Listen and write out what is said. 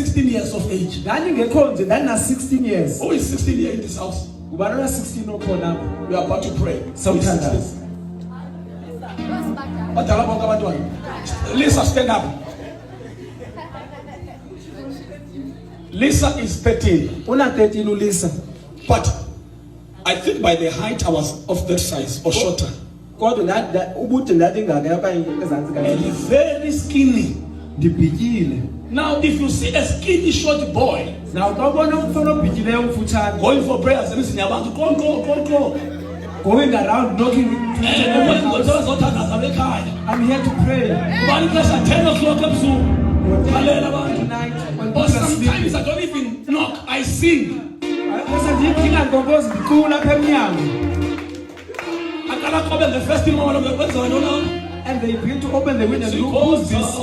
16 years of age. Ngekhonze ndana 16 years. Who is 16 here in this house? Ubana 16 okhona. We are about to pray. Sometimes. Lisa, stand up. Lisa is 13. Una 13 uLisa. But I think by the height I was of that size or shorter. And very skinny. Now if you see a skinny short boy going for prayers and listening about go. Going around knocking. I'm here to pray. 10 o'clock tonight. Or sometimes I don't even knock, I sing. I cannot open the first thing of the person, and they begin to open the window and look who's this.